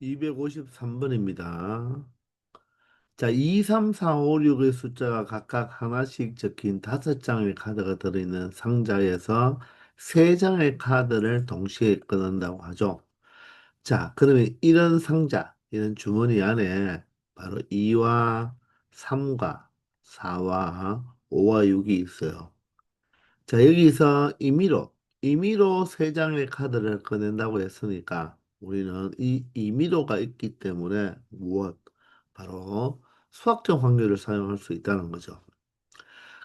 253번입니다. 자, 2, 3, 4, 5, 6의 숫자가 각각 하나씩 적힌 5장의 카드가 들어있는 상자에서 3장의 카드를 동시에 꺼낸다고 하죠. 자, 그러면 이런 상자, 이런 주머니 안에 바로 2와 3과 4와 5와 6이 있어요. 자, 여기서 임의로 3장의 카드를 꺼낸다고 했으니까 우리는 이 임의로가 있기 때문에 무엇? 바로 수학적 확률을 사용할 수 있다는 거죠.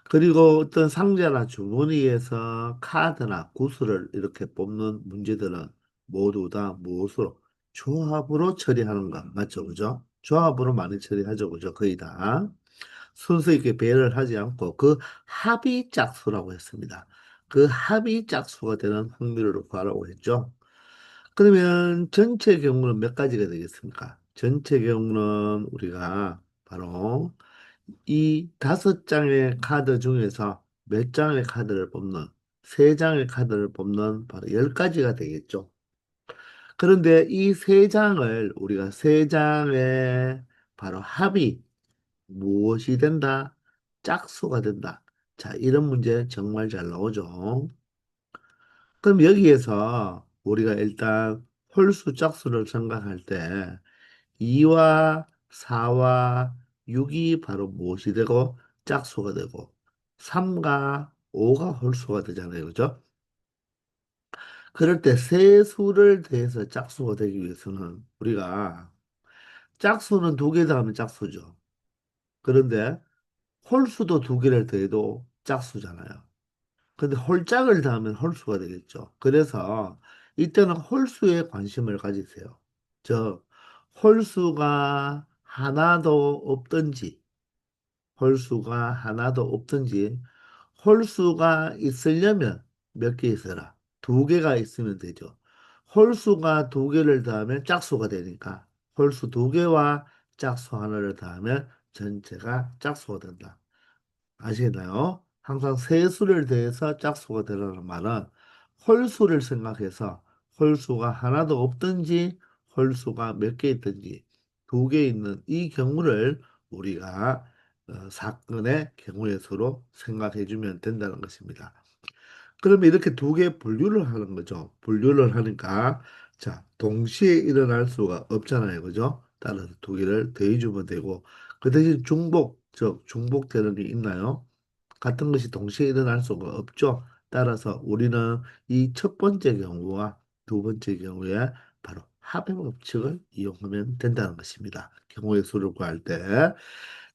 그리고 어떤 상자나 주머니에서 카드나 구슬을 이렇게 뽑는 문제들은 모두 다 무엇으로? 조합으로 처리하는 거 맞죠? 그죠? 조합으로 많이 처리하죠. 그죠? 거의 다. 순서 있게 배열을 하지 않고 그 합이 짝수라고 했습니다. 그 합이 짝수가 되는 확률을 구하라고 했죠. 그러면 전체 경우는 몇 가지가 되겠습니까? 전체 경우는 우리가 바로 이 5장의 카드 중에서 몇 장의 카드를 뽑는, 3장의 카드를 뽑는 바로 10가지가 되겠죠. 그런데 이 3장을 우리가 3장의 바로 합이 무엇이 된다? 짝수가 된다. 자, 이런 문제 정말 잘 나오죠. 그럼 여기에서 우리가 일단 홀수 짝수를 생각할 때 2와 4와 6이 바로 무엇이 되고 짝수가 되고 3과 5가 홀수가 되잖아요. 그죠? 그럴 때 세 수를 더해서 짝수가 되기 위해서는 우리가 짝수는 두 개 더하면 짝수죠. 그런데 홀수도 두 개를 더해도 짝수잖아요. 근데 홀짝을 더하면 홀수가 되겠죠. 그래서 이때는 홀수에 관심을 가지세요. 즉, 홀수가 하나도 없든지, 홀수가 하나도 없든지, 홀수가 있으려면 몇 개 있어라? 두 개가 있으면 되죠. 홀수가 두 개를 더하면 짝수가 되니까, 홀수 두 개와 짝수 하나를 더하면 전체가 짝수가 된다. 아시겠나요? 항상 세수를 더해서 짝수가 되라는 말은 홀수를 생각해서 홀수가 하나도 없든지 홀수가 몇 개 있든지 두 개 있는 이 경우를 우리가 사건의 경우의 수로 생각해 주면 된다는 것입니다. 그러면 이렇게 두 개 분류를 하는 거죠. 분류를 하니까 자, 동시에 일어날 수가 없잖아요. 그죠? 따라서 두 개를 더해 주면 되고 그 대신 중복, 즉 중복되는 게 있나요? 같은 것이 동시에 일어날 수가 없죠. 따라서 우리는 이 첫 번째 경우와 두 번째 경우에 바로 합의 법칙을 이용하면 된다는 것입니다. 경우의 수를 구할 때.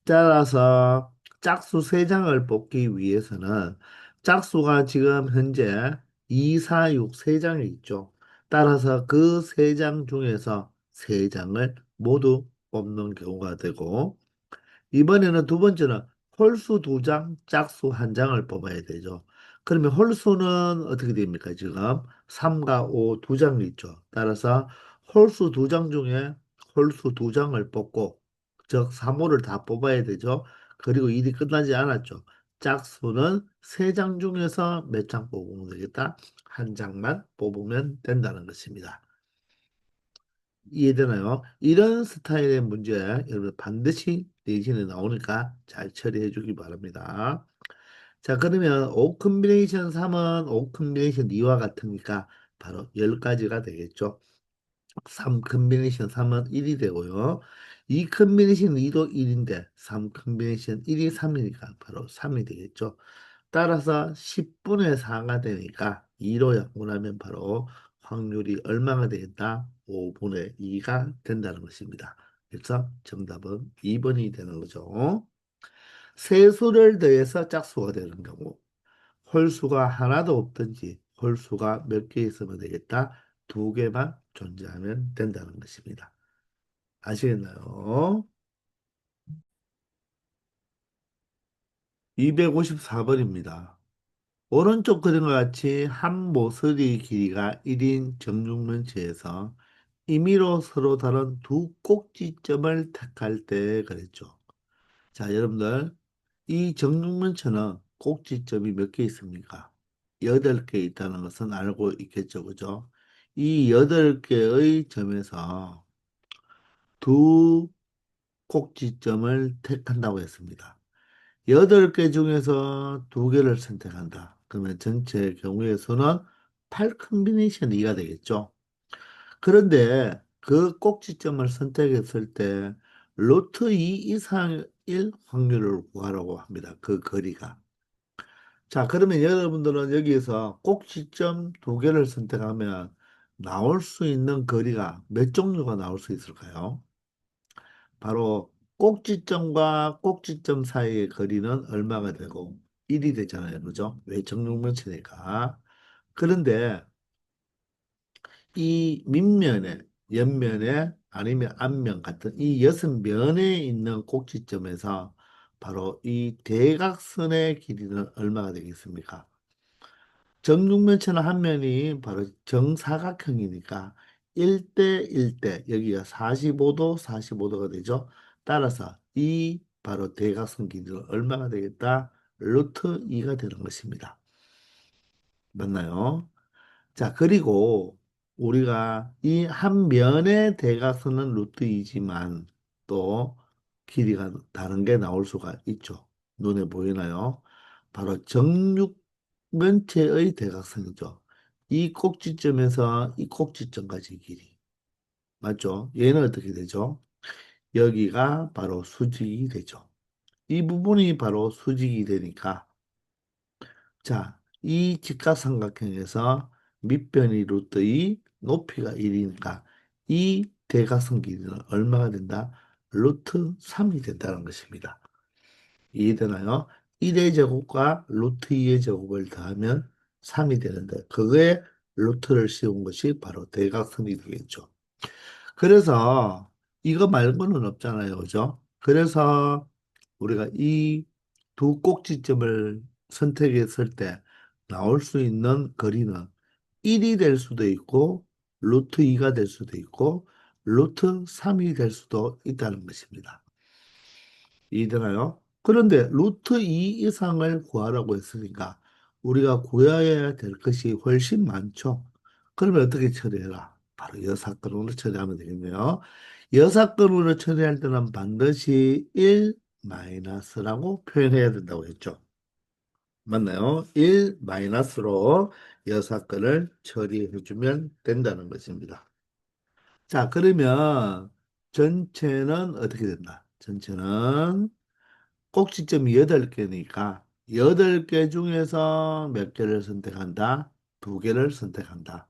따라서 짝수 세장을 뽑기 위해서는 짝수가 지금 현재 2, 4, 6 세장이 있죠. 따라서 그 세 장 중에서 세장을 모두 뽑는 경우가 되고 이번에는 두 번째는 홀수 두 장, 짝수 한 장을 뽑아야 되죠. 그러면 홀수는 어떻게 됩니까? 지금 3과 5 두 장이 있죠. 따라서 홀수 두 장 중에 홀수 두 장을 뽑고, 즉 3호를 다 뽑아야 되죠. 그리고 일이 끝나지 않았죠. 짝수는 세 장 중에서 몇 장 뽑으면 되겠다? 한 장만 뽑으면 된다는 것입니다. 이해되나요? 이런 스타일의 문제 여러분 반드시 내신에 나오니까 잘 처리해 주기 바랍니다. 자, 그러면 5 컨비네이션 3은 5 컨비네이션 2와 같으니까 바로 10가지가 되겠죠. 3 컨비네이션 3은 1이 되고요. 2 컨비네이션 2도 1인데 3 컨비네이션 1이 3이니까 바로 3이 되겠죠. 따라서 10분의 4가 되니까 2로 약분하면 바로 확률이 얼마가 되겠다? 5분의 2가 된다는 것입니다. 그래서 정답은 2번이 되는 거죠. 세수를 더해서 짝수가 되는 경우 홀수가 하나도 없든지 홀수가 몇 개 있으면 되겠다? 두 개만 존재하면 된다는 것입니다. 아시겠나요? 254번입니다. 오른쪽 그림과 같이 한 모서리 길이가 1인 정육면체에서 임의로 서로 다른 두 꼭지점을 택할 때 그랬죠. 자, 여러분들, 이 정육면체는 꼭지점이 몇 개 있습니까? 8개 있다는 것은 알고 있겠죠, 그죠? 이 8개의 점에서 두 꼭지점을 택한다고 했습니다. 8개 중에서 2개를 선택한다. 그러면 전체 경우의 수는 8 컨비네이션 2가 되겠죠. 그런데 그 꼭지점을 선택했을 때 루트 2 이상일 확률을 구하라고 합니다. 그 거리가. 자, 그러면 여러분들은 여기에서 꼭지점 2개를 선택하면 나올 수 있는 거리가 몇 종류가 나올 수 있을까요? 바로 꼭지점과 꼭지점 사이의 거리는 얼마가 되고 1이 되잖아요. 그죠? 왜 정육면체니까. 그런데 이 밑면에, 옆면에 아니면 앞면 같은 이 6면에 있는 꼭지점에서 바로 이 대각선의 길이는 얼마가 되겠습니까? 정육면체는 한 면이 바로 정사각형이니까 1대 1대 여기가 45도 45도가 되죠. 따라서 이 바로 대각선 길이는 얼마가 되겠다? 루트 2가 되는 것입니다. 맞나요? 자, 그리고 우리가 이 한 면의 대각선은 루트 2지만 또 길이가 다른 게 나올 수가 있죠. 눈에 보이나요? 바로 정육면체의 대각선이죠. 이 꼭지점에서 이 꼭지점까지 길이. 맞죠? 얘는 어떻게 되죠? 여기가 바로 수직이 되죠. 이 부분이 바로 수직이 되니까 자, 이 직각삼각형에서 밑변이 루트 2, 높이가 1이니까 이 대각선 길이는 얼마가 된다? 루트 3이 된다는 것입니다. 이해되나요? 1의 제곱과 루트 2의 제곱을 더하면 3이 되는데 그거에 루트를 씌운 것이 바로 대각선이 되겠죠. 그래서 이거 말고는 없잖아요. 그죠? 그래서 우리가 이 두 꼭지점을 선택했을 때 나올 수 있는 거리는 1이 될 수도 있고 루트 2가 될 수도 있고 루트 3이 될 수도 있다는 것입니다. 이해되나요? 그런데 루트 2 이상을 구하라고 했으니까 우리가 구해야 될 것이 훨씬 많죠. 그러면 어떻게 처리해라? 바로 여사건으로 처리하면 되겠네요. 여사건으로 처리할 때는 반드시 1 마이너스라고 표현해야 된다고 했죠. 맞나요? 1 마이너스로 여사건을 처리해주면 된다는 것입니다. 자, 그러면 전체는 어떻게 된다? 전체는 꼭지점이 8개니까 8개 중에서 몇 개를 선택한다? 2개를 선택한다.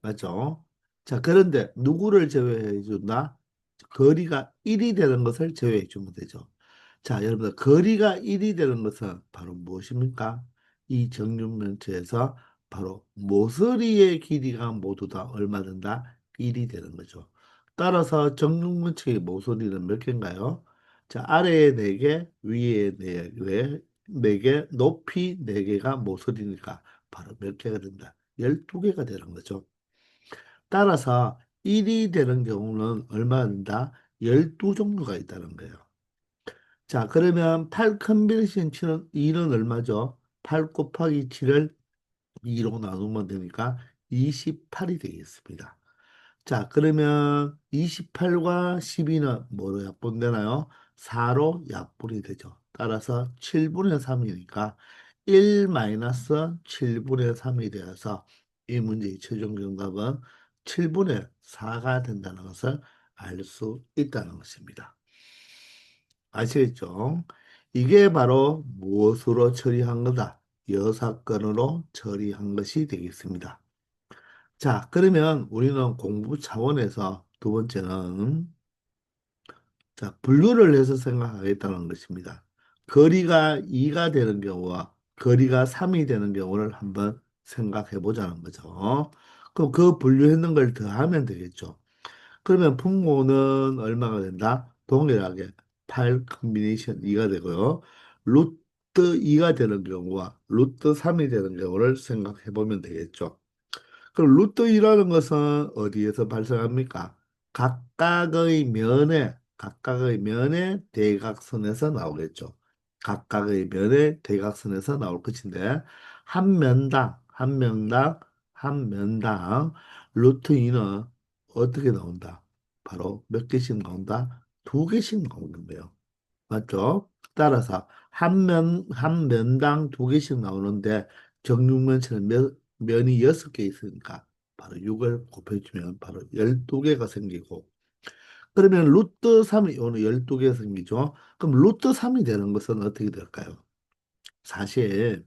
맞죠? 자, 그런데 누구를 제외해 준다? 거리가 1이 되는 것을 제외해 주면 되죠. 자, 여러분들 거리가 1이 되는 것은 바로 무엇입니까? 이 정육면체에서 바로 모서리의 길이가 모두 다 얼마 된다? 1이 되는 거죠. 따라서 정육면체의 모서리는 몇 개인가요? 자, 아래에 4개, 위에 4개, 높이 4개가 모서리니까 바로 몇 개가 된다? 12개가 되는 거죠. 따라서 1이 되는 경우는 얼마 된다? 12종류가 있다는 거예요. 자, 그러면 8 컨비네이션 7은 2는 얼마죠? 8 곱하기 7을 2로 나누면 되니까 28이 되겠습니다. 자, 그러면 28과 12는 뭐로 약분되나요? 4로 약분이 되죠. 따라서 7분의 3이니까 1 마이너스 7분의 3이 되어서 이 문제의 최종 정답은 7분의 4가 된다는 것을 알 수 있다는 것입니다. 아시겠죠? 이게 바로 무엇으로 처리한 거다? 여사건으로 처리한 것이 되겠습니다. 자, 그러면 우리는 공부 차원에서 두 번째는 자, 분류를 해서 생각하겠다는 것입니다. 거리가 2가 되는 경우와 거리가 3이 되는 경우를 한번 생각해 보자는 거죠. 그럼 그 분류했는 걸 더하면 되겠죠. 그러면 분모는 얼마가 된다? 동일하게 8 컨비네이션 2가 되고요. 루트 2가 되는 경우와 루트 3이 되는 경우를 생각해 보면 되겠죠. 그럼 루트 2라는 것은 어디에서 발생합니까? 각각의 면의 대각선에서 나오겠죠. 각각의 면의 대각선에서 나올 것인데, 한 명당 루트 2는 어떻게 나온다? 바로 몇 개씩 나온다? 두 개씩 나오는 거예요. 맞죠? 따라서 한 면당 두 개씩 나오는데 정육면체는 면이 여섯 개 있으니까 바로 6을 곱해주면 바로 12개가 생기고 그러면 루트 3이 오늘 12개 생기죠? 그럼 루트 3이 되는 것은 어떻게 될까요? 사실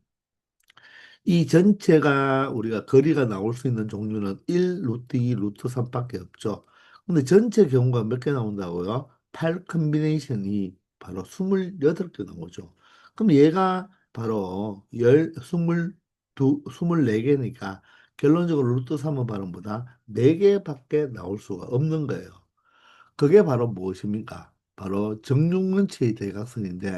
이 전체가 우리가 거리가 나올 수 있는 종류는 1, 루트 2, 루트 3밖에 없죠. 근데 전체 경우가 몇 개 나온다고요? 8 컨비네이션이 바로 28개 나오죠. 그럼 얘가 바로 24개니까 결론적으로 루트 3은 바로보다 4개밖에 나올 수가 없는 거예요. 그게 바로 무엇입니까? 바로 정육면체의 대각선인데,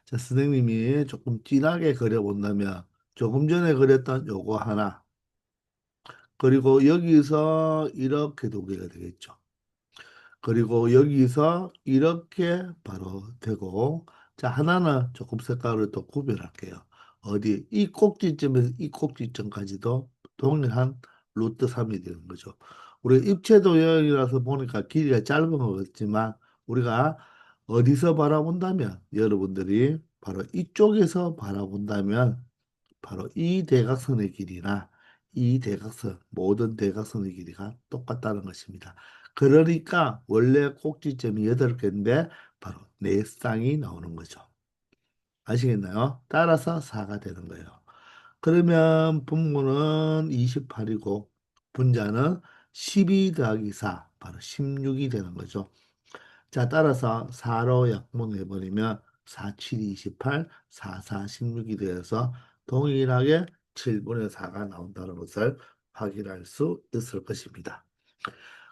자, 선생님이 조금 진하게 그려본다면, 조금 전에 그렸던 요거 하나, 그리고 여기서 이렇게 두 개가 되겠죠. 그리고 여기서 이렇게 바로 되고, 자, 하나는 조금 색깔을 또 구별할게요. 어디, 이 꼭지점에서 이 꼭지점까지도 동일한 루트 3이 되는 거죠. 우리 입체도형이라서 보니까 길이가 짧은 것 같지만, 우리가 어디서 바라본다면, 여러분들이 바로 이쪽에서 바라본다면, 바로 이 대각선의 길이나 이 대각선, 모든 대각선의 길이가 똑같다는 것입니다. 그러니까 원래 꼭지점이 8개인데 바로 4쌍이 나오는 거죠. 아시겠나요? 따라서 4가 되는 거예요. 그러면 분모는 28이고 분자는 12 더하기 4, 바로 16이 되는 거죠. 자, 따라서 4로 약분해버리면 4, 7, 28, 4, 4, 16이 되어서 동일하게 7분의 4가 나온다는 것을 확인할 수 있을 것입니다.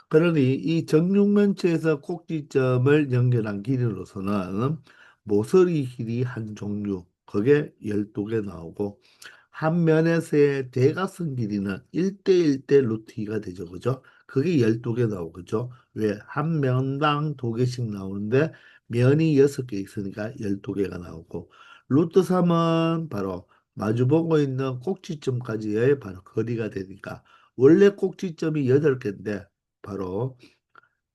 그러니 이 정육면체에서 꼭지점을 연결한 길이로서는 모서리 길이 한 종류, 그게 12개 나오고 한 면에서의 대각선 길이는 1대1대 루트 2가 되죠. 그죠? 그게 12개 나오겠죠. 왜? 한 면당 두 개씩 나오는데 면이 6개 있으니까 12개가 나오고 루트 3은 바로 마주보고 있는 꼭지점까지의 바로 거리가 되니까 원래 꼭지점이 8개인데 바로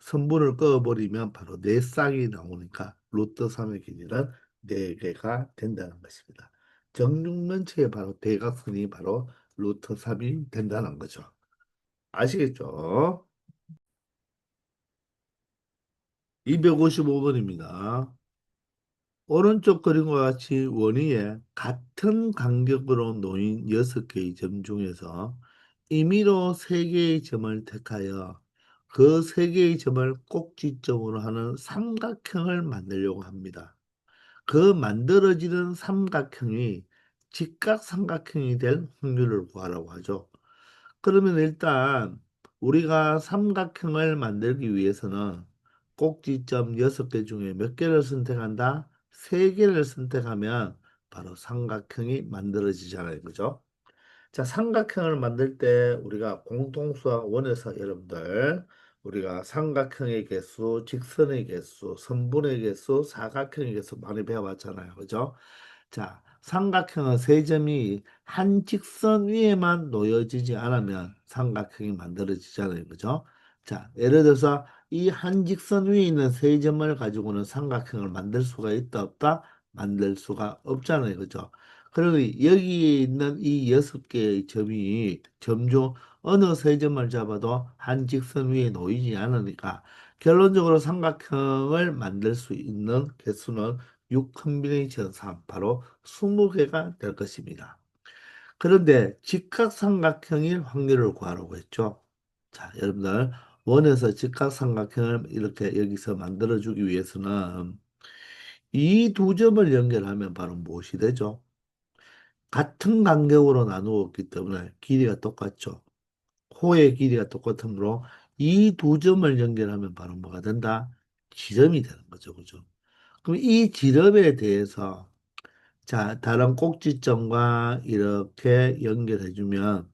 선분을 그어버리면 바로 네 쌍이 나오니까 루트 3의 길이는 4개가 된다는 것입니다. 정육면체의 바로 대각선이 바로 루트 3이 된다는 거죠. 아시겠죠? 255번입니다. 오른쪽 그림과 같이 원위에 같은 간격으로 놓인 6개의 점 중에서 임의로 3개의 점을 택하여 그 3개의 점을 꼭지점으로 하는 삼각형을 만들려고 합니다. 그 만들어지는 삼각형이 직각삼각형이 될 확률을 구하라고 하죠. 그러면 일단 우리가 삼각형을 만들기 위해서는 꼭지점 6개 중에 몇 개를 선택한다? 3개를 선택하면 바로 삼각형이 만들어지잖아요. 그죠? 자, 삼각형을 만들 때 우리가 공통수학 원에서 여러분들 우리가 삼각형의 개수, 직선의 개수, 선분의 개수, 사각형의 개수 많이 배워봤잖아요. 그죠? 자, 삼각형은 세 점이 한 직선 위에만 놓여지지 않으면 삼각형이 만들어지잖아요. 그죠? 자, 예를 들어서 이 한 직선 위에 있는 세 점을 가지고는 삼각형을 만들 수가 있다, 없다? 만들 수가 없잖아요. 그죠? 그리고 여기에 있는 이 6개의 점이 점중 어느 세 점을 잡아도 한 직선 위에 놓이지 않으니까 결론적으로 삼각형을 만들 수 있는 개수는 6 컨비네이션 3, 바로 20개가 될 것입니다. 그런데 직각삼각형일 확률을 구하라고 했죠. 자, 여러분들 원에서 직각삼각형을 이렇게 여기서 만들어주기 위해서는 이 두 점을 연결하면 바로 무엇이 되죠? 같은 간격으로 나누었기 때문에 길이가 똑같죠. 호의 길이가 똑같으므로 이 두 점을 연결하면 바로 뭐가 된다? 지름이 되는 거죠. 그죠? 그럼 이 지름에 대해서 자, 다른 꼭지점과 이렇게 연결해주면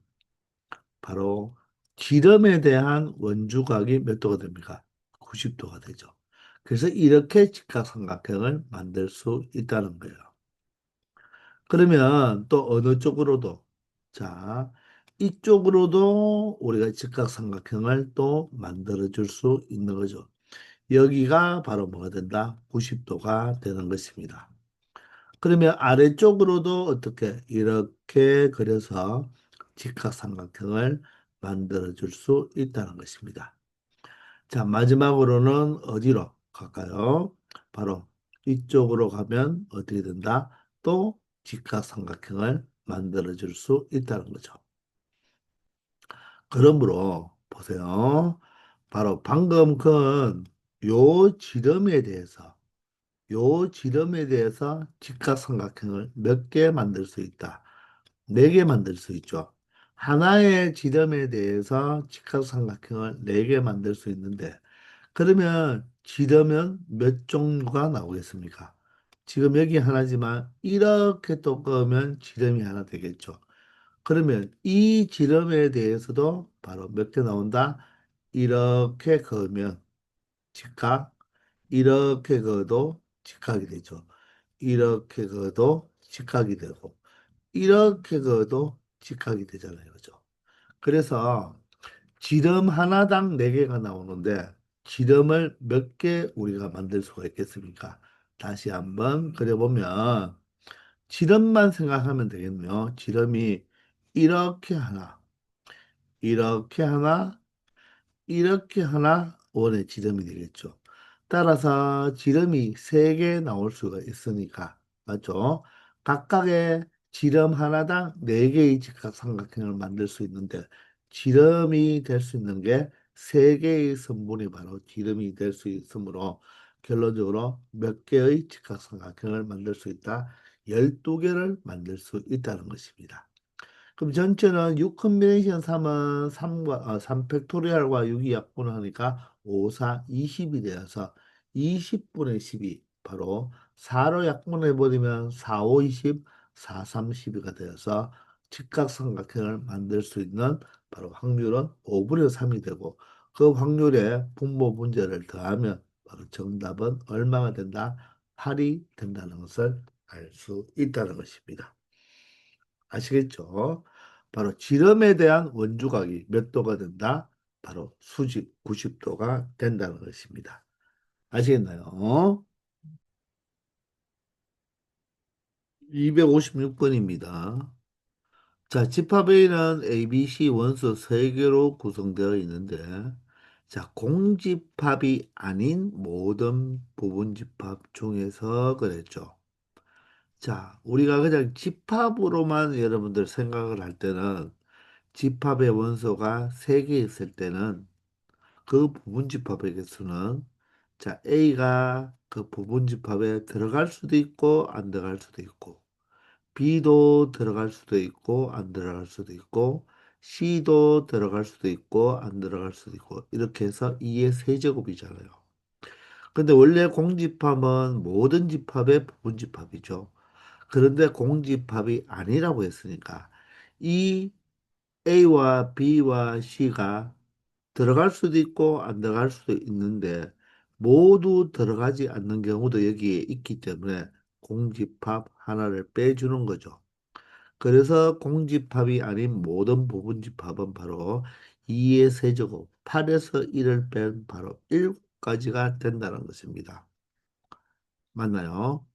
바로 지름에 대한 원주각이 몇 도가 됩니까? 90도가 되죠. 그래서 이렇게 직각삼각형을 만들 수 있다는 거예요. 그러면 또 어느 쪽으로도 자, 이쪽으로도 우리가 직각삼각형을 또 만들어 줄 수 있는 거죠. 여기가 바로 뭐가 된다? 90도가 되는 것입니다. 그러면 아래쪽으로도 어떻게 이렇게 그려서 직각삼각형을 만들어 줄 수 있다는 것입니다. 자, 마지막으로는 어디로 갈까요? 바로 이쪽으로 가면 어떻게 된다? 또 직각삼각형을 만들어 줄 수 있다는 거죠. 그러므로 보세요. 바로 방금 요 지름에 대해서 요 지름에 대해서 직각삼각형을 몇 개 만들 수 있다. 네 개 만들 수 있죠. 하나의 지름에 대해서 직각삼각형을 네 개 만들 수 있는데 그러면 지름은 몇 종류가 나오겠습니까? 지금 여기 하나지만 이렇게 또 끄면 지름이 하나 되겠죠. 그러면 이 지름에 대해서도 바로 몇 개 나온다? 이렇게 그으면 직각, 이렇게 그어도 직각이 되죠. 이렇게 그어도 직각이 되고, 이렇게 그어도 직각이 되잖아요. 그죠? 그래서 지름 하나당 네개가 나오는데, 지름을 몇 개 우리가 만들 수가 있겠습니까? 다시 한번 그려보면, 지름만 생각하면 되겠네요. 지름이 이렇게 하나, 이렇게 하나, 이렇게 하나 원의 지름이 되겠죠. 따라서 지름이 세 개 나올 수가 있으니까 맞죠? 각각의 지름 하나당 네 개의 직각삼각형을 만들 수 있는데 지름이 될 수 있는 게 세 개의 성분이 바로 지름이 될 수 있으므로 결론적으로 몇 개의 직각삼각형을 만들 수 있다? 12개를 만들 수 있다는 것입니다. 그럼 전체는 6 컨비네이션 3은 3 팩토리얼과 6이 약분을 하니까 5, 4, 20이 되어서 20분의 12 바로 4로 약분해버리면 4, 5, 20, 4, 3, 12가 되어서 직각삼각형을 만들 수 있는 바로 확률은 5분의 3이 되고 그 확률에 분모 분자를 더하면 바로 정답은 얼마가 된다? 8이 된다는 것을 알 수 있다는 것입니다. 아시겠죠? 바로 지름에 대한 원주각이 몇 도가 된다? 바로 수직 90도가 된다는 것입니다. 아시겠나요? 256번입니다. 자, 집합 A는 A, B, C 원소 3개로 구성되어 있는데, 자, 공집합이 아닌 모든 부분집합 중에서 그랬죠. 자, 우리가 그냥 집합으로만 여러분들 생각을 할 때는 집합의 원소가 3개 있을 때는 그 부분집합의 개수는 자, A가 그 부분집합에 들어갈 수도 있고 안 들어갈 수도 있고 B도 들어갈 수도 있고 안 들어갈 수도 있고 C도 들어갈 수도 있고 안 들어갈 수도 있고 이렇게 해서 2의 세제곱이잖아요. 근데 원래 공집합은 모든 집합의 부분집합이죠. 그런데 공집합이 아니라고 했으니까 이 A와 B와 C가 들어갈 수도 있고 안 들어갈 수도 있는데 모두 들어가지 않는 경우도 여기에 있기 때문에 공집합 하나를 빼주는 거죠. 그래서 공집합이 아닌 모든 부분집합은 바로 2의 세제곱, 8에서 1을 뺀 바로 7가지가 된다는 것입니다. 맞나요?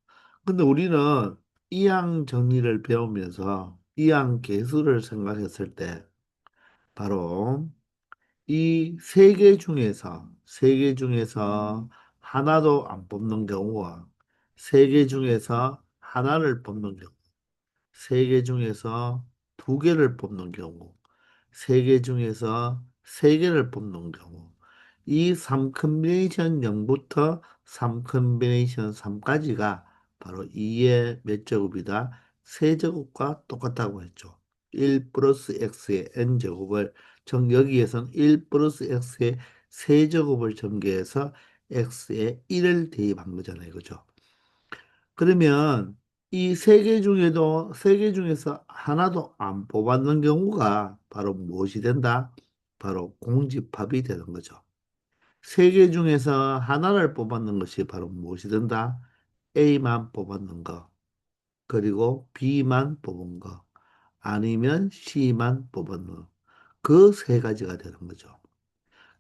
근데 우리는 이항 정리를 배우면서 이항 계수를 생각했을 때 바로 이 세 개 중에서 하나도 안 뽑는 경우와 세 개 중에서 하나를 뽑는 경우, 세 개 중에서 두 개를 뽑는 경우, 세 개 중에서 세 개를 뽑는 경우, 이 3 컨비네이션 0부터 3 컨비네이션 3까지가 바로 2의 몇 제곱이다? 세제곱과 똑같다고 했죠. 1 플러스 x의 n제곱을 여기에선 1 플러스 x의 세제곱을 전개해서 x에 1을 대입한 거잖아요. 그죠? 그러면 이 세 개 중에도 세 개 중에서 하나도 안 뽑았는 경우가 바로 무엇이 된다? 바로 공집합이 되는 거죠. 세 개 중에서 하나를 뽑았는 것이 바로 무엇이 된다? A만 뽑았는 거, 그리고 B만 뽑은 거. 아니면 C만 뽑았노. 그 세 가지가 되는 거죠.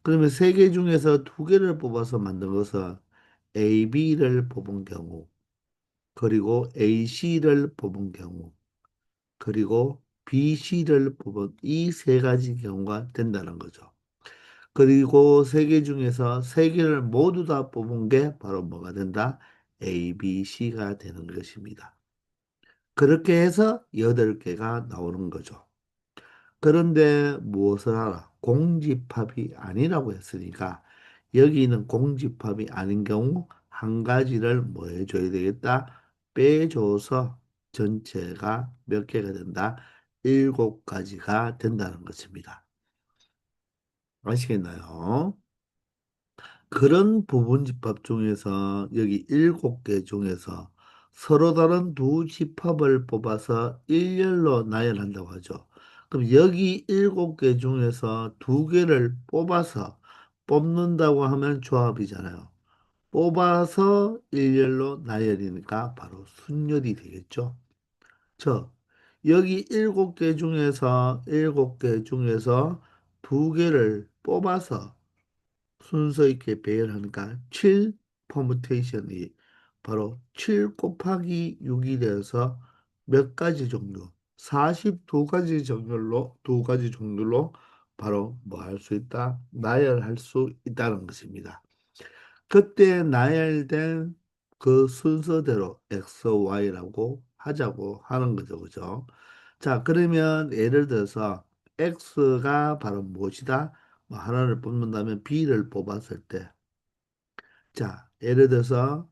그러면 세 개 중에서 두 개를 뽑아서 만든 것은 A, B를 뽑은 경우, 그리고 A, C를 뽑은 경우, 그리고 B, C를 뽑은 이 세 가지 경우가 된다는 거죠. 그리고 세 개 중에서 세 개를 모두 다 뽑은 게 바로 뭐가 된다? A, B, C가 되는 것입니다. 그렇게 해서 8개가 나오는 거죠. 그런데 무엇을 하라? 공집합이 아니라고 했으니까 여기는 공집합이 아닌 경우 한 가지를 뭐 해줘야 되겠다? 빼줘서 전체가 몇 개가 된다? 7가지가 된다는 것입니다. 아시겠나요? 그런 부분집합 중에서 여기 7개 중에서 서로 다른 두 집합을 뽑아서 일렬로 나열한다고 하죠. 그럼 여기 7개 중에서 두 개를 뽑아서 뽑는다고 하면 조합이잖아요. 뽑아서 일렬로 나열이니까 바로 순열이 되겠죠. 저 여기 7개 중에서 두 개를 뽑아서 순서 있게 배열하니까 7 퍼무테이션이 바로 7 곱하기 6이 되어서 몇 가지 종류? 42가지 정렬로 두 가지 종류로 바로 뭐 할 수 있다? 나열할 수 있다는 것입니다. 그때 나열된 그 순서대로 X, Y라고 하자고 하는 거죠. 그죠? 자, 그러면 예를 들어서 X가 바로 무엇이다? 뭐 하나를 뽑는다면 B를 뽑았을 때, 자, 예를 들어서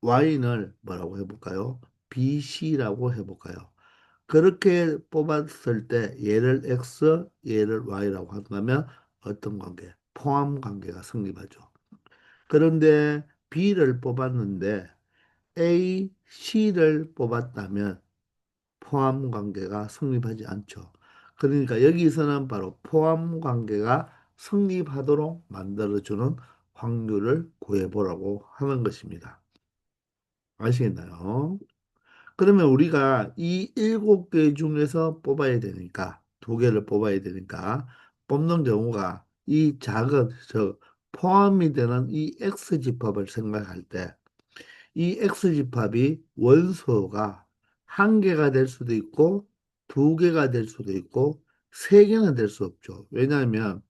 Y는 뭐라고 해볼까요? BC라고 해볼까요? 그렇게 뽑았을 때 얘를 X, 얘를 Y라고 한다면 어떤 관계? 포함 관계가 성립하죠. 그런데 B를 뽑았는데 A, C를 뽑았다면 포함 관계가 성립하지 않죠. 그러니까 여기서는 바로 포함 관계가 성립하도록 만들어주는 확률을 구해보라고 하는 것입니다. 아시겠나요? 그러면 우리가 이 7개 중에서 뽑아야 되니까, 두 개를 뽑아야 되니까, 뽑는 경우가 이 작은, 포함이 되는 이 X집합을 생각할 때, 이 X집합이 원소가 한 개가 될 수도 있고, 두 개가 될 수도 있고, 세 개는 될 수 없죠. 왜냐하면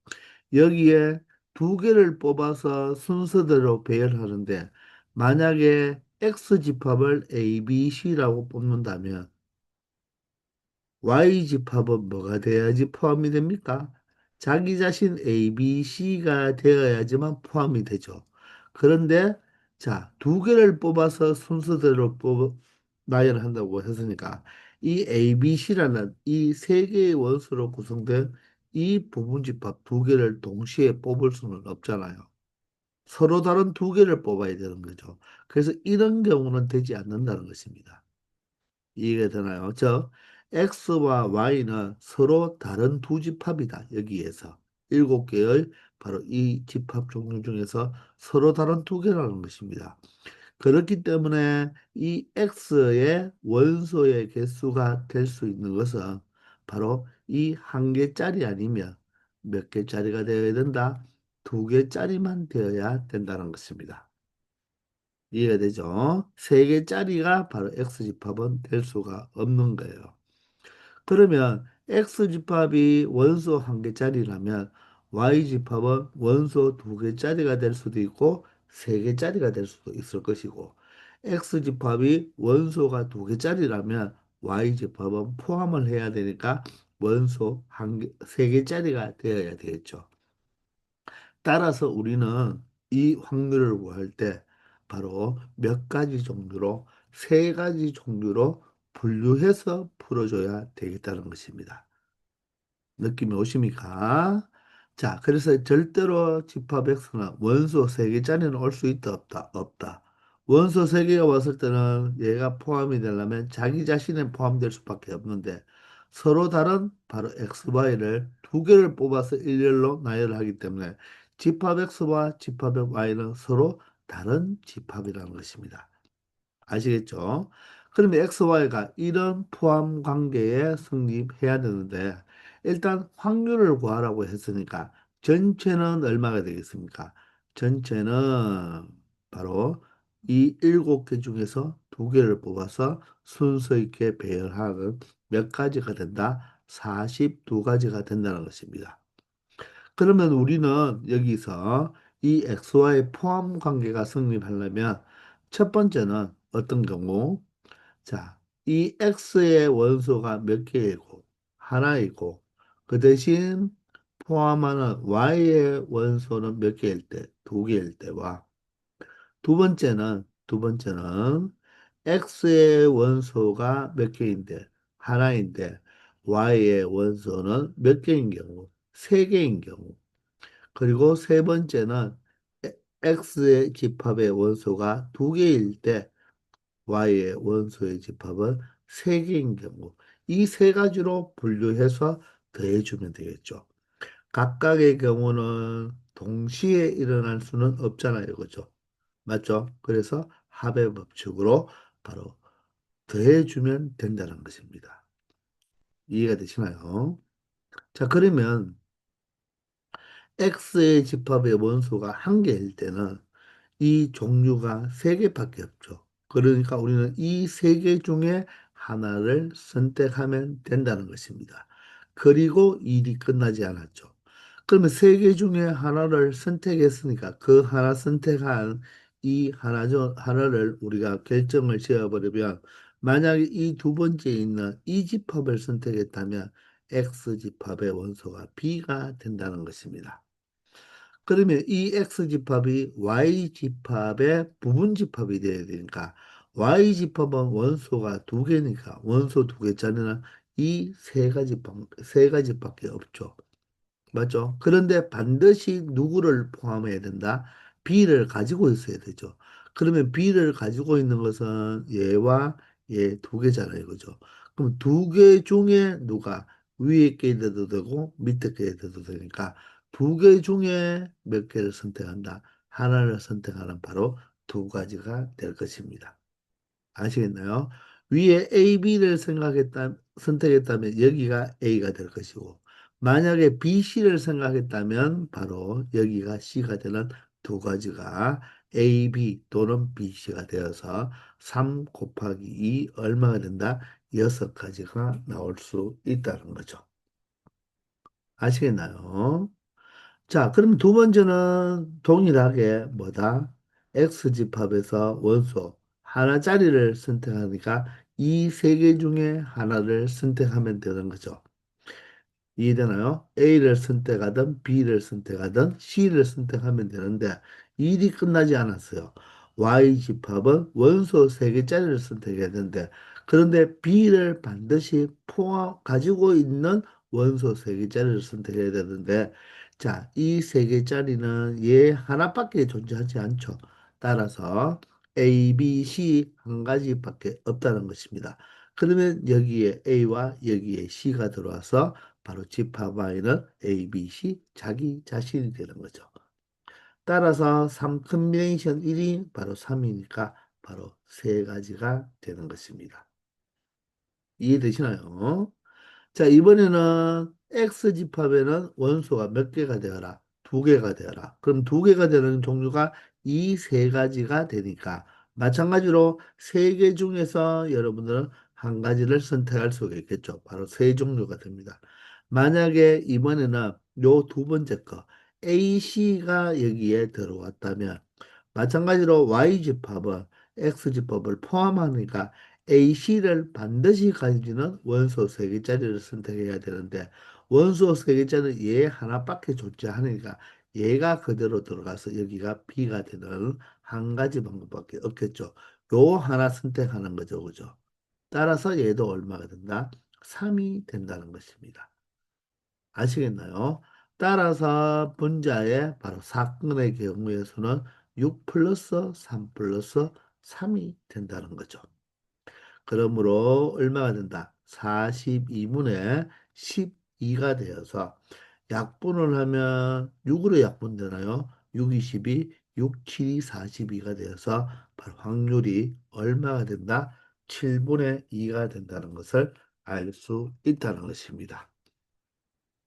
여기에 두 개를 뽑아서 순서대로 배열하는데, 만약에 X집합을 A, B, C라고 뽑는다면, Y집합은 뭐가 돼야지 포함이 됩니까? 자기 자신 A, B, C가 되어야지만 포함이 되죠. 그런데 자, 두 개를 뽑아서 순서대로 나열한다고 했으니까 이 A, B, C라는 이 세 개의 원소로 구성된 이 부분집합 두 개를 동시에 뽑을 수는 없잖아요. 서로 다른 두 개를 뽑아야 되는 거죠. 그래서 이런 경우는 되지 않는다는 것입니다. 이해가 되나요? X와 Y는 서로 다른 두 집합이다. 여기에서 7개의 바로 이 집합 종류 중에서 서로 다른 두 개라는 것입니다. 그렇기 때문에 이 X의 원소의 개수가 될 수 있는 것은 바로 이 한 개짜리 아니면 몇 개짜리가 되어야 된다? 2개짜리만 되어야 된다는 것입니다. 이해가 되죠? 3개짜리가 바로 X집합은 될 수가 없는 거예요. 그러면 X집합이 원소 한 개짜리라면 Y집합은 원소 2개짜리가 될 수도 있고 3개짜리가 될 수도 있을 것이고 X집합이 원소가 2개짜리라면 Y집합은 포함을 해야 되니까 원소 3개짜리가 되어야 되겠죠. 따라서 우리는 이 확률을 구할 때 바로 몇 가지 종류로 세 가지 종류로 분류해서 풀어줘야 되겠다는 것입니다. 느낌이 오십니까? 자, 그래서 절대로 집합 X는 원소 3개짜리는 올 수 있다, 없다, 없다. 원소 3개가 왔을 때는 얘가 포함이 되려면 자기 자신에 포함될 수밖에 없는데 서로 다른 바로 XY를 두 개를 뽑아서 일렬로 나열하기 때문에 집합 X와 집합 Y는 서로 다른 집합이라는 것입니다. 아시겠죠? 그러면 XY가 이런 포함 관계에 성립해야 되는데, 일단 확률을 구하라고 했으니까, 전체는 얼마가 되겠습니까? 전체는 바로 이 일곱 개 중에서 두 개를 뽑아서 순서 있게 배열하는 몇 가지가 된다? 42가지가 된다는 것입니다. 그러면 우리는 여기서 이 XY 포함 관계가 성립하려면 첫 번째는 어떤 경우? 자, 이 x의 원소가 몇 개이고 하나이고 그 대신 포함하는 y의 원소는 몇 개일 때, 두 개일 때와 두 번째는 x의 원소가 몇 개인데 하나인데 y의 원소는 몇 개인 경우, 세 개인 경우. 그리고 세 번째는 x의 집합의 원소가 두 개일 때 y의 원소의 집합은 세 개인 경우 이 세 가지로 분류해서 더해주면 되겠죠. 각각의 경우는 동시에 일어날 수는 없잖아요. 그죠? 맞죠? 그래서 합의 법칙으로 바로 더해주면 된다는 것입니다. 이해가 되시나요? 자, 그러면 x의 집합의 원소가 한 개일 때는 이 종류가 세 개밖에 없죠. 그러니까 우리는 이 세 개 중에 하나를 선택하면 된다는 것입니다. 그리고 일이 끝나지 않았죠. 그러면 세 개 중에 하나를 선택했으니까 그 하나 선택한 이 하나를 우리가 결정을 지어버리면 만약에 이 두 번째에 있는 이 집합을 선택했다면 X 집합의 원소가 B가 된다는 것입니다. 그러면 이 X집합이 Y집합의 부분집합이 돼야 되니까 Y집합은 원소가 두 개니까 원소 두 개짜리는 이 세 가지밖에 없죠. 맞죠? 그런데 반드시 누구를 포함해야 된다? B를 가지고 있어야 되죠. 그러면 B를 가지고 있는 것은 얘와 얘 두 개잖아요. 그죠? 그럼 두 개 중에 누가 위에 게 돼도 되고 밑에 게 돼도 되니까 두 개 중에 몇 개를 선택한다? 하나를 선택하는 바로 두 가지가 될 것입니다. 아시겠나요? 위에 A, B를 선택했다면 여기가 A가 될 것이고, 만약에 B, C를 생각했다면 바로 여기가 C가 되는 두 가지가 A, B 또는 B, C가 되어서 3 곱하기 2 얼마가 된다? 6가지가 나올 수 있다는 거죠. 아시겠나요? 자, 그럼 두 번째는 동일하게 뭐다? X집합에서 원소 하나짜리를 선택하니까 이 세 개 중에 하나를 선택하면 되는 거죠. 이해되나요? A를 선택하든 B를 선택하든 C를 선택하면 되는데 일이 끝나지 않았어요. Y집합은 원소 3개짜리를 선택해야 되는데 그런데 B를 반드시 가지고 있는 원소 3개짜리를 선택해야 되는데 자, 이 3개짜리는 얘 하나밖에 존재하지 않죠. 따라서 A, B, C 한 가지밖에 없다는 것입니다. 그러면 여기에 A와 여기에 C가 들어와서 바로 집합 Y는 A, B, C 자기 자신이 되는 거죠. 따라서 3 컨비네이션 1이 바로 3이니까 바로 세 가지가 되는 것입니다. 이해되시나요? 자, 이번에는 X집합에는 원소가 몇 개가 되어라? 두 개가 되어라. 그럼 두 개가 되는 종류가 이 세 가지가 되니까 마찬가지로 세 개 중에서 여러분들은 한 가지를 선택할 수가 있겠죠. 바로 세 종류가 됩니다. 만약에 이번에는 요 두 번째 거 AC가 여기에 들어왔다면 마찬가지로 Y집합은 X집합을 포함하니까 AC를 반드시 가지는 원소 3개짜리를 선택해야 되는데 원소 3개짜리는 얘 하나밖에 존재하니까 얘가 그대로 들어가서 여기가 B가 되는 한 가지 방법밖에 없겠죠. 요 하나 선택하는 거죠. 그죠? 따라서 얘도 얼마가 된다? 3이 된다는 것입니다. 아시겠나요? 따라서 분자의 바로 사건의 경우에서는 6 플러스 3 플러스 3이 된다는 거죠. 그러므로 얼마가 된다? 42분의 12가 되어서 약분을 하면 6으로 약분되나요? 6, 22, 6, 7이 42가 되어서 바로 확률이 얼마가 된다? 7분의 2가 된다는 것을 알 수 있다는 것입니다.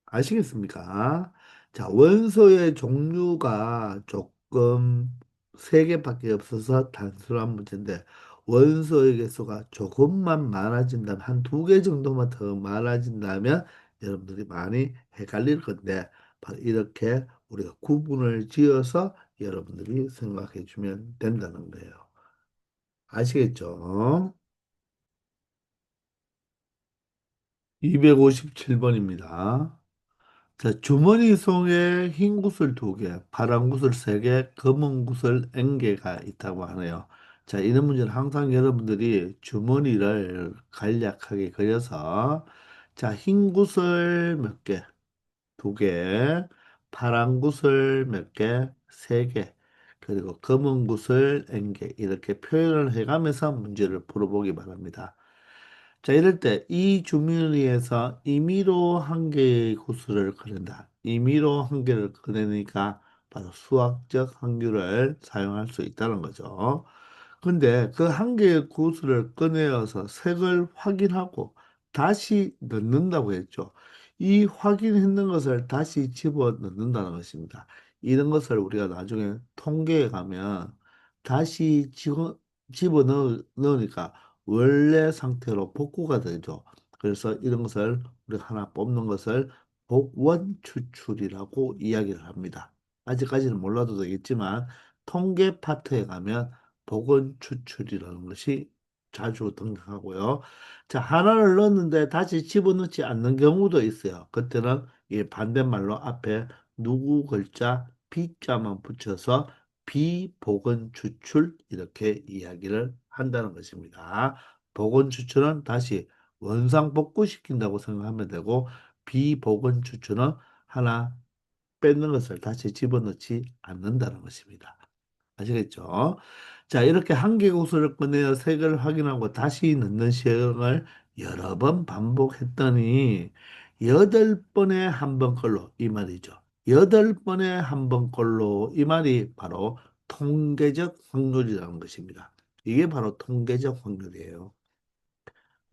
아시겠습니까? 자, 원소의 종류가 조금 세 개밖에 없어서 단순한 문제인데 원소의 개수가 조금만 많아진다면 한 두 개 정도만 더 많아진다면 여러분들이 많이 헷갈릴 건데 바로 이렇게 우리가 구분을 지어서 여러분들이 생각해 주면 된다는 거예요. 아시겠죠? 257번입니다. 자, 주머니 속에 흰 구슬 두 개, 파란 구슬 세 개, 검은 구슬 N 개가 있다고 하네요. 자, 이런 문제는 항상 여러분들이 주머니를 간략하게 그려서 자, 흰 구슬 몇 개, 두 개, 파란 구슬 몇 개, 세 개, 그리고 검은 구슬 N 개 이렇게 표현을 해가면서 문제를 풀어보기 바랍니다. 자, 이럴 때 이 주머니에서 임의로 한 개의 구슬을 꺼낸다. 임의로 한 개를 꺼내니까 바로 수학적 확률을 사용할 수 있다는 거죠. 근데 그 한 개의 구슬을 꺼내어서 색을 확인하고 다시 넣는다고 했죠. 이 확인했는 것을 다시 집어 넣는다는 것입니다. 이런 것을 우리가 나중에 통계에 가면 다시 집어 넣으니까 원래 상태로 복구가 되죠. 그래서 이런 것을 우리가 하나 뽑는 것을 복원 추출이라고 이야기를 합니다. 아직까지는 몰라도 되겠지만 통계 파트에 가면 복원 추출이라는 것이 자주 등장하고요. 자, 하나를 넣었는데 다시 집어넣지 않는 경우도 있어요. 그때는 이 반대말로 앞에 누구 글자 비자만 붙여서 비복원 추출 이렇게 이야기를 한다는 것입니다. 복원 추출은 다시 원상복구시킨다고 생각하면 되고 비복원 추출은 하나 뺏는 것을 다시 집어넣지 않는다는 것입니다. 아시겠죠? 자, 이렇게 한 개 구슬을 꺼내어 색을 확인하고 다시 넣는 시험을 여러 번 반복했더니 8번에 한 번 걸로 이 말이죠. 8번에 한 번 걸로 이 말이 바로 통계적 확률이라는 것입니다. 이게 바로 통계적 확률이에요.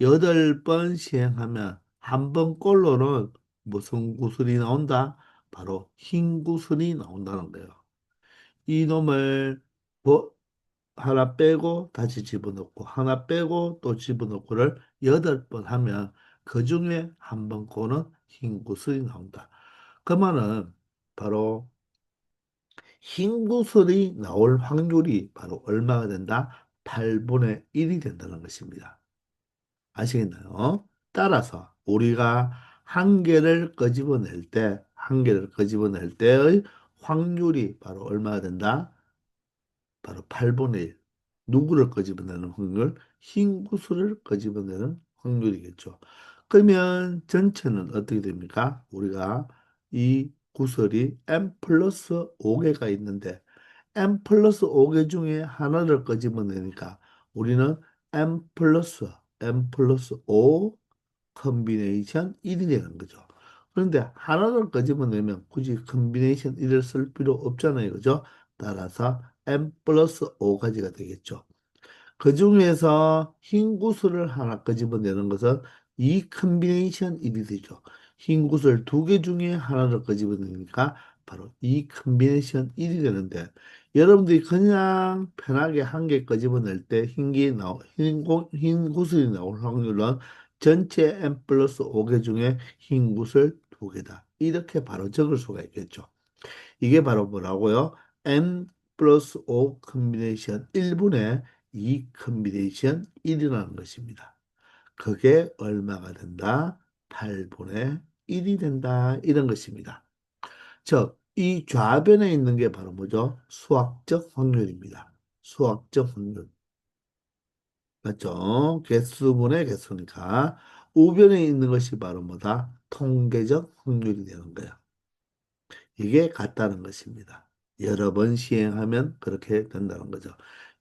8번 시행하면 한 번 꼴로는 무슨 구슬이 나온다? 바로 흰 구슬이 나온다는 거예요. 이놈을 하나 빼고 다시 집어넣고 하나 빼고 또 집어넣고를 8번 하면 그 중에 한 번 거는 흰 구슬이 나온다. 그 말은 바로 흰 구슬이 나올 확률이 바로 얼마가 된다? 8분의 1이 된다는 것입니다. 아시겠나요? 따라서 우리가 한 개를 끄집어낼 때, 한 개를 끄집어낼 때의 확률이 바로 얼마가 된다? 바로 8분의 1. 누구를 끄집어내는 확률? 흰 구슬을 끄집어내는 확률이겠죠. 그러면 전체는 어떻게 됩니까? 우리가 이 구슬이 n 플러스 5개가 있는데 n 플러스 5개 중에 하나를 끄집어내니까 우리는 n 플러스 5 컨비네이션 1이 되는 거죠. 그런데 하나를 끄집어내면 굳이 컨비네이션 1을 쓸 필요 없잖아요. 그죠? 따라서 n 플러스 5가지가 되겠죠. 그 중에서 흰 구슬을 하나 끄집어내는 것은 이 컨비네이션 1이 되죠. 흰 구슬 두 개 중에 하나를 끄집어내니까 바로 이 컨비네이션 1이 되는데 여러분들이 그냥 편하게 한 개 끄집어낼 때 흰 구슬이 나올 확률은 전체 n 플러스 5개 중에 흰 구슬 두 개다. 이렇게 바로 적을 수가 있겠죠. 이게 바로 뭐라고요? n 플러스 5 컨비네이션 1분의 2 컨비네이션 1이라는 것입니다. 그게 얼마가 된다? 8분의 1이 된다. 이런 것입니다. 즉, 이 좌변에 있는 게 바로 뭐죠? 수학적 확률입니다. 수학적 확률. 맞죠? 개수분의 개수니까. 우변에 있는 것이 바로 뭐다? 통계적 확률이 되는 거예요. 이게 같다는 것입니다. 여러 번 시행하면 그렇게 된다는 거죠.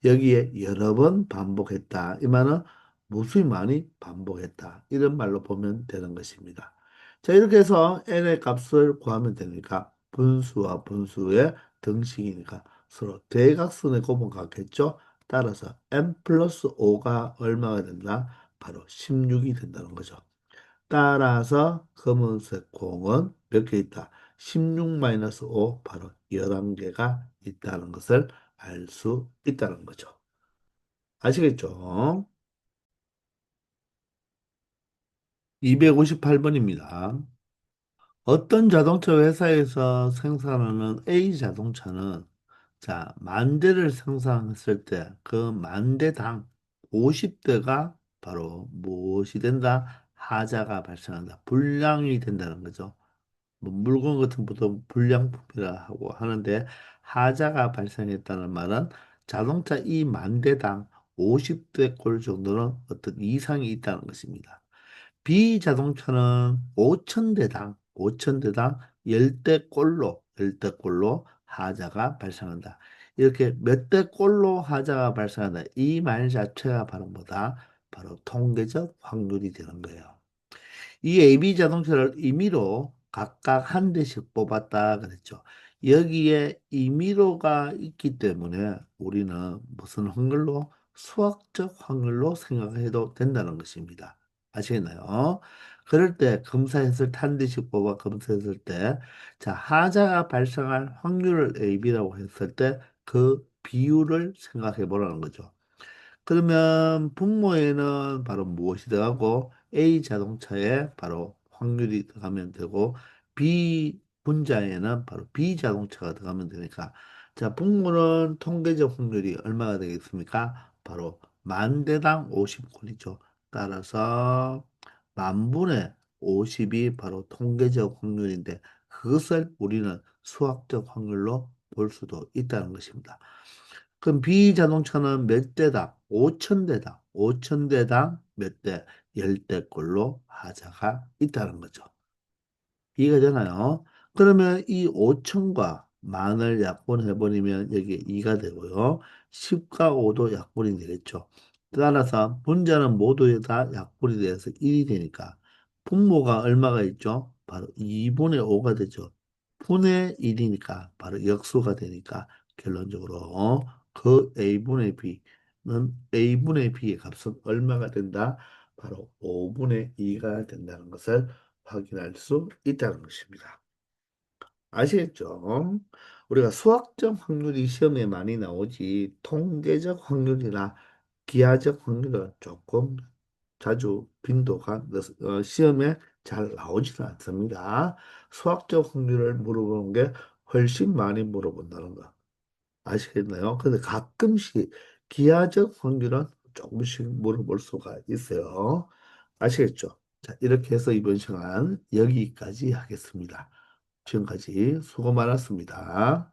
여기에 여러 번 반복했다. 이 말은 무수히 많이 반복했다. 이런 말로 보면 되는 것입니다. 자, 이렇게 해서 n의 값을 구하면 되니까 분수와 분수의 등식이니까 서로 대각선의 곱은 같겠죠? 따라서 n 플러스 5가 얼마가 된다? 바로 16이 된다는 거죠. 따라서 검은색 공은 몇 개 있다? 16 마이너스 5, 바로 11개가 있다는 것을 알 수 있다는 거죠. 아시겠죠? 258번입니다. 어떤 자동차 회사에서 생산하는 A 자동차는 자, 만 대를 생산했을 때 그 만 대당 50대가 바로 무엇이 된다? 하자가 발생한다. 불량이 된다는 거죠. 뭐 물건 같은 보통 불량품이라 하고 하는데 하자가 발생했다는 말은 자동차 이 만 대당 50대 꼴 정도는 어떤 이상이 있다는 것입니다. 비자동차는 5천 대당 10대꼴로 하자가 발생한다. 이렇게 몇 대꼴로 하자가 발생한다. 이 말 자체가 바로 뭐다? 바로 통계적 확률이 되는 거예요. 이 AB 자동차를 임의로 각각 한 대씩 뽑았다 그랬죠. 여기에 임의로가 있기 때문에 우리는 무슨 확률로? 수학적 확률로 생각해도 된다는 것입니다. 아시겠나요? 그럴 때 검사했을 때 한 대씩 뽑아 검사했을 때, 자, 하자가 발생할 확률을 AB라고 했을 때 그 비율을 생각해 보라는 거죠. 그러면 분모에는 바로 무엇이 들어가고 A 자동차에 바로 확률이 들어가면 되고 B 분자에는 바로 B 자동차가 들어가면 되니까 자 분모는 통계적 확률이 얼마가 되겠습니까? 바로 만 대당 50곤이죠. 따라서 만분의 50이 바로 통계적 확률인데 그것을 우리는 수학적 확률로 볼 수도 있다는 것입니다. 그럼 비자동차는 몇 대당? 5천 대당. 5천 대당 몇 대? 10대꼴로 하자가 있다는 거죠. 이해가 되나요? 그러면 이 5천과 만을 약분해버리면 여기 2가 되고요. 10과 5도 약분이 되겠죠. 따라서 분자는 모두 다 약분이 돼서 1이 되니까 분모가 얼마가 있죠? 바로 2분의 5가 되죠. 분의 1이니까 바로 역수가 되니까 결론적으로 그 A분의 B는 A분의 B의 값은 얼마가 된다? 바로 5분의 2가 된다는 것을 확인할 수 있다는 것입니다. 아시겠죠? 우리가 수학적 확률이 시험에 많이 나오지 통계적 확률이나 기하적 확률은 조금 자주 빈도가 시험에 잘 나오지는 않습니다. 수학적 확률을 물어보는 게 훨씬 많이 물어본다는 거 아시겠나요? 근데 가끔씩 기하적 확률은 조금씩 물어볼 수가 있어요. 아시겠죠? 자, 이렇게 해서 이번 시간 여기까지 하겠습니다. 지금까지 수고 많았습니다.